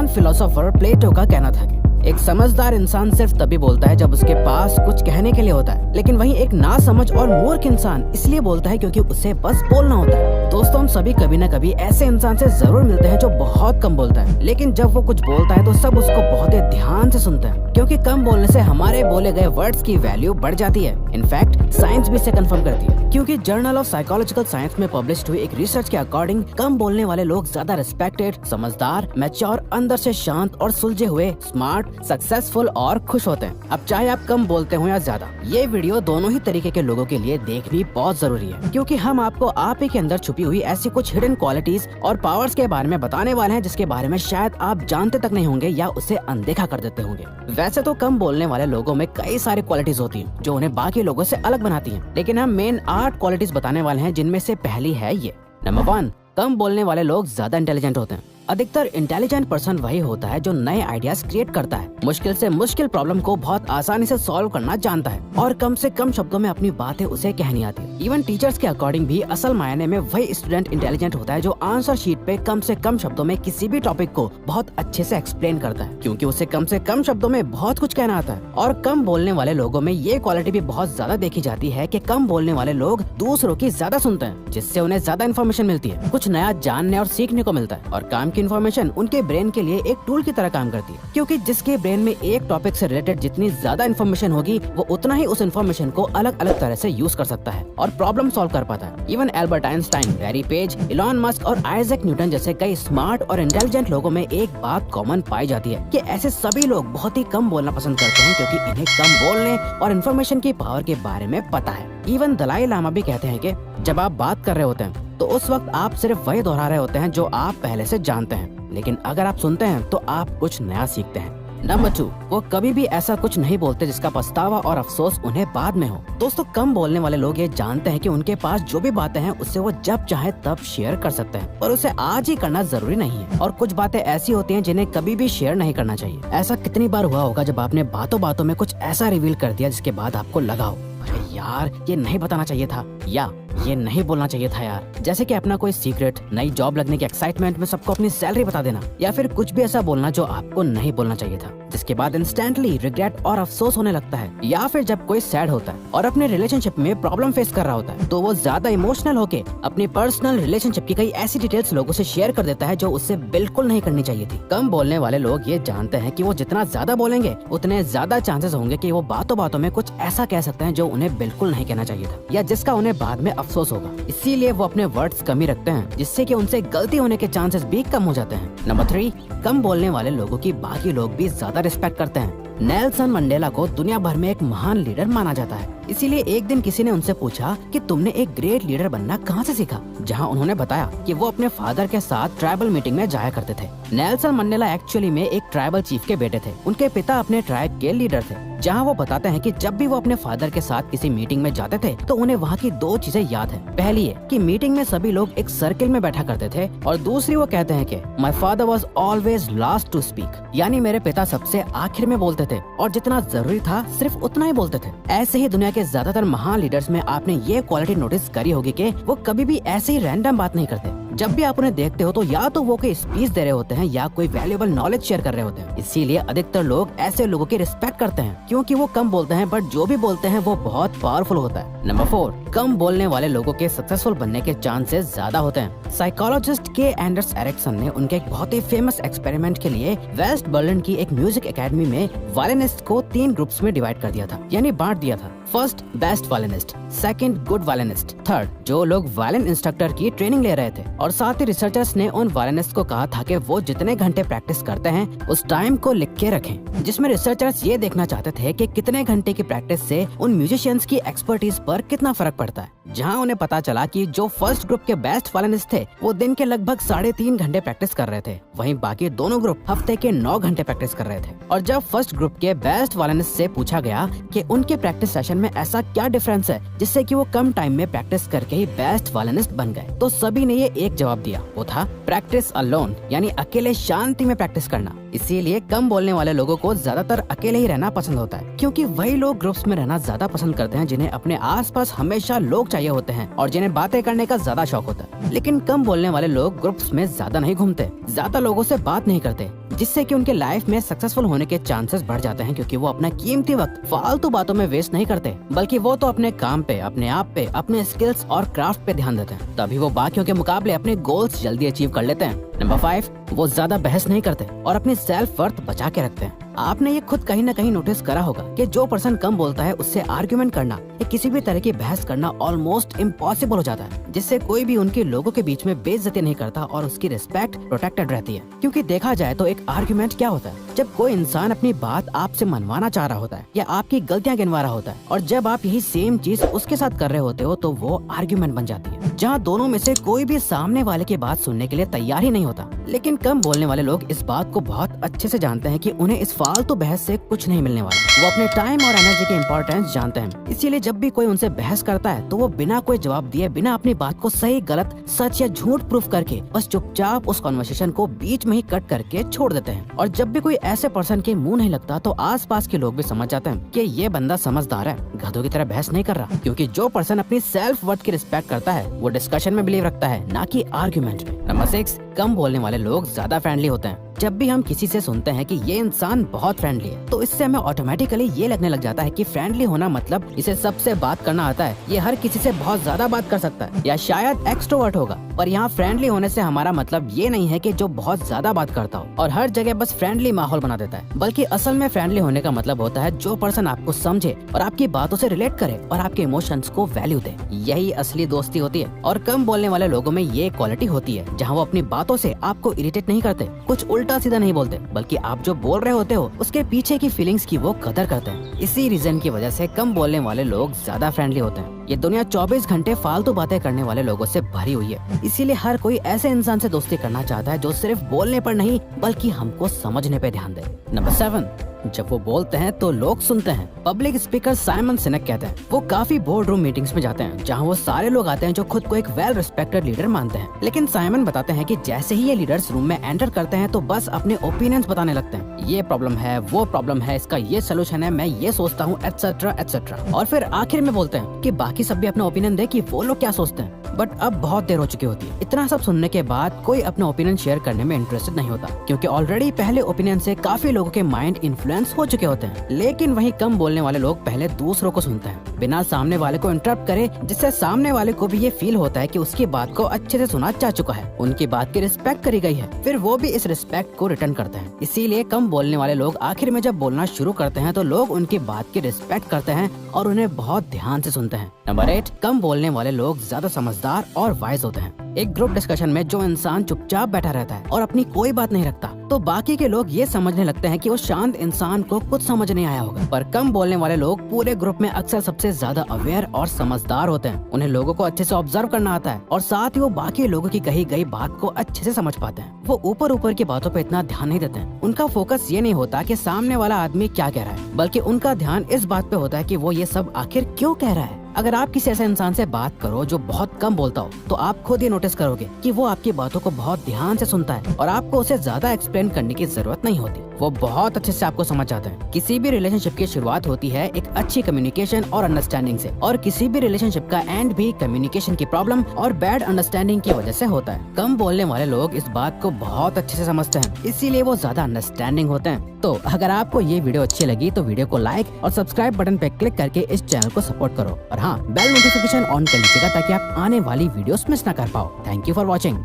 महान फिलोसोफर प्लेटो का कहना था कि एक समझदार इंसान सिर्फ तभी बोलता है जब उसके पास कुछ कहने के लिए होता है, लेकिन वहीं एक नासमझ और मूर्ख इंसान इसलिए बोलता है क्योंकि उसे बस बोलना होता है। दोस्तों, हम सभी कभी न कभी ऐसे इंसान से जरूर मिलते हैं जो बहुत कम बोलता है, लेकिन जब वो कुछ बोलता है तो सब उसको बहुत ही ध्यान से सुनते हैं, क्योंकि कम बोलने से हमारे बोले गए वर्ड्स की वैल्यू बढ़ जाती है। इनफैक्ट साइंस भी इसे कंफर्म करती है, क्योंकि जर्नल ऑफ साइकोलॉजिकल साइंस में पब्लिश हुई एक रिसर्च के अकॉर्डिंग कम बोलने वाले लोग ज्यादा रिस्पेक्टेड, समझदार, मैच्योर, अंदर से शांत और सुलझे हुए, स्मार्ट, सक्सेसफुल और खुश होते हैं। अब चाहे आप कम बोलते हो या ज्यादा, ये वीडियो दोनों ही तरीके के लोगों के लिए देखनी बहुत जरूरी है, क्योंकि हम आपको आप ही के अंदर छुपी हुई ऐसी कुछ हिडन क्वालिटीज और पावर्स के बारे में बताने वाले हैं जिसके बारे में शायद आप जानते तक नहीं होंगे या उसे अनदेखा कर देते होंगे। वैसे तो कम बोलने वाले लोगों में कई सारी क्वालिटीज होती हैं जो उन्हें बाकी लोगों से अलग बनाती हैं, लेकिन हम मेन 8 क्वालिटीज बताने वाले हैं, जिनमें से पहली है ये। नंबर 1, कम बोलने वाले लोग ज्यादा इंटेलिजेंट होते हैं। अधिकतर इंटेलिजेंट पर्सन वही होता है जो नए आइडियाज क्रिएट करता है, मुश्किल से मुश्किल प्रॉब्लम को बहुत आसानी से सॉल्व करना जानता है और कम से कम शब्दों में अपनी बातें उसे कहनी आती है। इवन टीचर्स के अकॉर्डिंग भी असल मायने में वही स्टूडेंट इंटेलिजेंट होता है जो आंसर शीट पे कम से कम शब्दों में किसी भी टॉपिक को बहुत अच्छे से एक्सप्लेन करता है, क्योंकि उसे कम से कम शब्दों में बहुत कुछ कहना आता है। और कम बोलने वाले लोगों में ये क्वालिटी भी बहुत ज्यादा देखी जाती है कि कम बोलने वाले लोग दूसरों की ज्यादा सुनते हैं, जिससे उन्हें ज्यादा इन्फॉर्मेशन मिलती है, कुछ नया जानने और सीखने को मिलता है। और काम की इन्फॉर्मेशन उनके ब्रेन के लिए एक टूल की तरह काम करती है, क्योंकि जिसके ब्रेन में एक टॉपिक से रिलेटेड जितनी ज्यादा इन्फॉर्मेशन होगी वो उतना ही उस इन्फॉर्मेशन को अलग अलग तरह से यूज कर सकता है और प्रॉब्लम सॉल्व कर पाता है। Even Albert Einstein, Larry page, Elon Musk और आइजैक न्यूटन जैसे कई स्मार्ट और इंटेलिजेंट लोगों में एक बात कॉमन पाई जाती है कि ऐसे सभी लोग बहुत ही कम बोलना पसंद करते हैं, क्योंकि इन्हें कम बोलने और इन्फॉर्मेशन की पावर के बारे में पता है। इवन दलाई लामा भी कहते हैं कि जब आप बात कर रहे होते हैं तो उस वक्त आप सिर्फ वही दोहरा रहे होते हैं जो आप पहले से जानते हैं, लेकिन अगर आप सुनते हैं तो आप कुछ नया सीखते हैं। नंबर 2, वो कभी भी ऐसा कुछ नहीं बोलते जिसका पछतावा और अफसोस उन्हें बाद में हो। दोस्तों, कम बोलने वाले लोग ये जानते हैं कि उनके पास जो भी बातें हैं उससे वो जब चाहे तब शेयर कर सकते हैं, पर उसे आज ही करना जरूरी नहीं है। और कुछ बातें ऐसी होती हैं जिन्हें कभी भी शेयर नहीं करना चाहिए। ऐसा कितनी बार हुआ होगा जब आपने बातों बातों में कुछ ऐसा रिवील कर दिया जिसके बाद आपको लगा हो, अरे यार ये नहीं बताना चाहिए था, या ये नहीं बोलना चाहिए था यार। जैसे कि अपना कोई सीक्रेट, नई जॉब लगने के एक्साइटमेंट में सबको अपनी सैलरी बता देना, या फिर कुछ भी ऐसा बोलना जो आपको नहीं बोलना चाहिए था, जिसके बाद इंस्टेंटली रिग्रेट और अफसोस होने लगता है। या फिर जब कोई सैड होता है और अपने रिलेशनशिप में प्रॉब्लम फेस कर रहा होता है तो वो ज्यादा इमोशनल होके अपनी पर्सनल रिलेशनशिप की कई ऐसी डिटेल्स लोगों से शेयर कर देता है जो उससे बिल्कुल नहीं करनी चाहिए थी। कम बोलने वाले लोग ये जानते हैं कि वो जितना ज्यादा बोलेंगे उतने ज्यादा चांसेस होंगे कि वो बातों बातों में कुछ ऐसा कह सकते हैं जो उन्हें बिल्कुल नहीं कहना चाहिए था, या जिसका उन्हें बाद में अफसोस होगा। इसीलिए वो अपने वर्ड्स कम ही रखते हैं, जिससे कि उनसे गलती होने के चांसेस भी कम हो जाते हैं। नंबर 3, कम बोलने वाले लोगों की बाकी लोग भी ज्यादा रिस्पेक्ट करते हैं। नेल्सन मंडेला को दुनिया भर में एक महान लीडर माना जाता है, इसीलिए एक दिन किसी ने उनसे पूछा कि तुमने एक ग्रेट लीडर बनना कहाँ से सीखा, जहाँ उन्होंने बताया कि वो अपने फादर के साथ ट्राइबल मीटिंग में जाया करते थे। नेल्सन मंडेला एक्चुअली में एक ट्राइबल चीफ के बेटे थे। उनके पिता अपने ट्राइब के लीडर थे, जहाँ वो बताते हैं कि जब भी वो अपने फादर के साथ किसी मीटिंग में जाते थे तो उन्हें वहाँ की 2 चीजें याद है। पहली है कि मीटिंग में सभी लोग एक सर्किल में बैठा करते थे, और दूसरी वो कहते हैं कि my father was always last to speak, यानी मेरे पिता सबसे आखिर में बोलते थे और जितना जरूरी था सिर्फ उतना ही बोलते थे। ऐसे ही दुनिया के ज्यादातर महान लीडर्स में आपने ये क्वालिटी नोटिस करी होगी कि वो कभी भी ऐसे ही रैंडम बात नहीं करते। जब भी आप उन्हें देखते हो तो या तो वो कोई स्पीच दे रहे होते हैं या कोई वैल्यूएबल नॉलेज शेयर कर रहे होते हैं। इसीलिए अधिकतर लोग ऐसे लोगों की रिस्पेक्ट करते हैं, क्योंकि वो कम बोलते हैं बट जो भी बोलते हैं वो बहुत पावरफुल होता है। नंबर 4, कम बोलने वाले लोगों के सक्सेसफुल बनने के चांसेस ज्यादा होते हैं। साइकोलॉजिस्ट के एंडर्स एरिक्सन ने उनके एक बहुत ही फेमस एक्सपेरिमेंट के लिए वेस्ट बर्लिन की एक म्यूजिक एकेडमी में वायलिनिस्ट को 3 ग्रुप्स में डिवाइड कर दिया था, यानी बांट दिया था। First, best violinist, second, good violinist, third, जो लोग वायलिन इंस्ट्रक्टर की ट्रेनिंग ले रहे थे। और साथ ही रिसर्चर्स ने उन वायलिनिस्ट को कहा था कि वो जितने घंटे प्रैक्टिस करते हैं उस टाइम को लिख के रखें, जिसमें रिसर्चर्स ये देखना चाहते थे कि कितने घंटे की प्रैक्टिस से उन म्यूजिशियंस की एक्सपर्टीज पर कितना फर्क पड़ता है। जहां उन्हें पता चला कि जो फर्स्ट ग्रुप के बेस्ट वायलिनिस्ट थे वो दिन के लगभग 3.5 घंटे प्रैक्टिस कर रहे थे, वहीं बाकी दोनों ग्रुप हफ्ते के 9 घंटे प्रैक्टिस कर रहे थे। और जब फर्स्ट ग्रुप के बेस्ट वायलिनिस्ट से पूछा गया कि उनके प्रैक्टिस सेशन में ऐसा क्या डिफरेंस है जिससे कि वो कम टाइम में प्रैक्टिस करके ही बेस्ट वायलिनिस्ट बन गए, तो सभी ने ये एक जवाब दिया, वो था प्रैक्टिस अलोन, यानी अकेले शांति में प्रैक्टिस करना। इसीलिए कम बोलने वाले लोगों को ज्यादातर अकेले ही रहना पसंद होता है, क्योंकि वही लोग ग्रुप्स में रहना ज्यादा पसंद करते हैं जिन्हें अपने आसपास हमेशा लोग चाहिए होते हैं और जिन्हें बातें करने का ज्यादा शौक होता है। लेकिन कम बोलने वाले लोग ग्रुप्स में ज्यादा नहीं घूमते, ज्यादा लोगों से बात नहीं करते, जिससे कि उनके लाइफ में सक्सेसफुल होने के चांसेस बढ़ जाते हैं, क्योंकि वो अपना कीमती वक्त फालतू बातों में वेस्ट नहीं करते, बल्कि वो तो अपने काम पे, अपने आप पे, अपने स्किल्स और क्राफ्ट पे ध्यान देते हैं। तभी वो बाकियों के मुकाबले अपने गोल्स जल्दी अचीव कर लेते हैं। नंबर 5, वो ज्यादा बहस नहीं करते और अपनी सेल्फ वर्थ बचा के रखते हैं। आपने ये खुद कहीं न कहीं नोटिस करा होगा कि जो पर्सन कम बोलता है उससे आर्ग्यूमेंट करना या किसी भी तरह की बहस करना ऑलमोस्ट इम्पॉसिबल हो जाता है, जिससे कोई भी उनके लोगों के बीच में बेइज्जती नहीं करता और उसकी रिस्पेक्ट प्रोटेक्टेड रहती है। क्योंकि देखा जाए तो एक आर्ग्यूमेंट क्या होता है? जब कोई इंसान अपनी बात आपसे मनवाना चाह रहा होता है या आपकी गलतियां गिनवा रहा होता है, और जब आप यही सेम चीज उसके साथ कर रहे होते हो तो वो आर्ग्यूमेंट बन जाती है, जहाँ दोनों में से कोई भी सामने वाले की बात सुनने के लिए तैयार ही नहीं होता। लेकिन कम बोलने वाले लोग इस बात को बहुत अच्छे से जानते हैं कि उन्हें इस फालतू बहस से कुछ नहीं मिलने वाला। वो अपने टाइम और एनर्जी की इम्पोर्टेंस जानते हैं, इसीलिए जब भी कोई उनसे बहस करता है तो वो बिना कोई जवाब दिए, बिना अपनी बात को सही गलत, सच या झूठ प्रूफ करके बस चुपचाप उस कॉन्वर्सेशन को बीच में ही कट करके छोड़ देते हैं। और जब भी कोई ऐसे पर्सन के मुंह नहीं लगता तो आसपास के लोग भी समझ जाते हैं कि ये बंदा समझदार है, गधों की तरह बहस नहीं कर रहा। क्योंकि जो पर्सन अपनी सेल्फ वर्थ की रिस्पेक्ट करता है वो डिस्कशन में बिलीव रखता है, ना कि आर्ग्यूमेंट में। नंबर 6, कम बोलने वाले लोग ज्यादा फ्रेंडली होते हैं। जब भी हम किसी से सुनते हैं कि ये इंसान बहुत फ्रेंडली है, तो इससे हमें ऑटोमेटिकली ये लगने लग जाता है कि फ्रेंडली होना मतलब इसे सबसे बात करना आता है, ये हर किसी से बहुत ज्यादा बात कर सकता है, या शायद एक्सट्रोवर्ट होगा। पर यहाँ फ्रेंडली होने से हमारा मतलब ये नहीं है कि जो बहुत ज्यादा बात करता हो और हर जगह बस फ्रेंडली माहौल बना देता है, बल्कि असल में फ्रेंडली होने का मतलब होता है जो पर्सन आपको समझे और आपकी बातों से रिलेट करे और आपके इमोशंस को वैल्यू दे। यही असली दोस्ती होती है। और कम बोलने वाले लोगों में ये क्वालिटी होती है जहाँ वो अपनी बातों से आपको इरिटेट नहीं करते, कुछ उल्टा सीधा नहीं बोलते, बल्कि आप जो बोल रहे होते हो उसके पीछे की फीलिंग्स की वो कदर करते हैं। इसी रीजन की वजह से कम बोलने वाले लोग ज्यादा फ्रेंडली होते हैं। ये दुनिया 24 घंटे फालतू बातें करने वाले लोगों से भरी हुई है, इसीलिए हर कोई ऐसे इंसान से दोस्ती करना चाहता है जो सिर्फ बोलने पर नहीं बल्कि हमको समझने पे ध्यान दे। नंबर 7, जब वो बोलते हैं तो लोग सुनते हैं। पब्लिक स्पीकर साइमन सिनेक कहते हैं वो काफी बोर्ड रूम मीटिंग्स में जाते हैं जहां वो सारे लोग आते हैं जो खुद को एक वेल रिस्पेक्टेड लीडर मानते हैं। लेकिन साइमन बताते हैं कि जैसे ही ये लीडर्स रूम में एंटर करते हैं तो बस अपने ओपिनियंस बताने लगते हैं, ये प्रॉब्लम है, वो प्रॉब्लम है, इसका ये सोल्यूशन है, मैं ये सोचता हूँ, एटसेट्रा एटसेट्रा। और फिर आखिर में बोलते हैं कि बाकी सब भी अपना ओपिनियन दे कि वो लोग क्या सोचते हैं। बट अब बहुत देर हो चुकी होती है। इतना सब सुनने के बाद कोई अपना ओपिनियन शेयर करने में इंटरेस्टेड नहीं होता, क्योंकि ऑलरेडी पहले ओपिनियन से काफी लोगों के माइंड इन्फ्लुएंस हो चुके होते हैं। लेकिन वहीं कम बोलने वाले लोग पहले दूसरों को सुनते हैं बिना सामने वाले को इंटरप्ट करे, जिससे सामने वाले को भी ये फील होता है कि उसकी बात को अच्छे से सुना जा चुका है, उनकी बात की रिस्पेक्ट करी गई है, फिर वो भी इस रिस्पेक्ट को रिटर्न करते हैं। इसीलिए कम बोलने वाले लोग आखिर में जब बोलना शुरू करते हैं तो लोग उनकी बात की रिस्पेक्ट करते हैं और उन्हें बहुत ध्यान से सुनते हैं। नंबर 8, कम बोलने वाले लोग ज्यादा समझदार और वाइज होते हैं। एक ग्रुप डिस्कशन में जो इंसान चुपचाप बैठा रहता है और अपनी कोई बात नहीं रखता, तो बाकी के लोग ये समझने लगते हैं कि वो शांत इंसान को कुछ समझ नहीं आया होगा। पर कम बोलने वाले लोग पूरे ग्रुप में अक्सर सबसे ज्यादा अवेयर और समझदार होते हैं। उन्हें लोगों को अच्छे से ऑब्जर्व करना आता है और साथ ही वो बाकी लोगों की कही गई बात को अच्छे से समझ पाते हैं। वो ऊपर ऊपर की बातों पे इतना ध्यान नहीं देते हैं। उनका फोकस ये नहीं होता कि सामने वाला आदमी क्या कह रहा है, बल्कि उनका ध्यान इस बात पे होता है कि वो ये सब आखिर क्यों कह रहा है। अगर आप किसी ऐसे इंसान से बात करो जो बहुत कम बोलता हो, तो आप खुद ही नोटिस करोगे कि वो आपकी बातों को बहुत ध्यान से सुनता है और आपको उसे ज्यादा एक्सप्लेन करने की जरूरत नहीं होती। वो बहुत अच्छे से आपको समझ जाते हैं। किसी भी रिलेशनशिप की शुरुआत होती है एक अच्छी कम्युनिकेशन और अंडरस्टैंडिंग से, और किसी भी रिलेशनशिप का एंड भी कम्युनिकेशन की प्रॉब्लम और बैड अंडरस्टैंडिंग की वजह से होता है। कम बोलने वाले लोग इस बात को बहुत अच्छे से समझते हैं, इसीलिए वो ज्यादा अंडरस्टैंडिंग होते हैं। तो अगर आपको ये वीडियो अच्छी लगी तो वीडियो को लाइक और सब्सक्राइब बटन पे क्लिक करके इस चैनल को सपोर्ट करो, और हाँ, बेल नोटिफिकेशन ऑन कर लीजिएगा ताकि आप आने वाली वीडियोस मिस ना कर पाओ। Thank you for watching.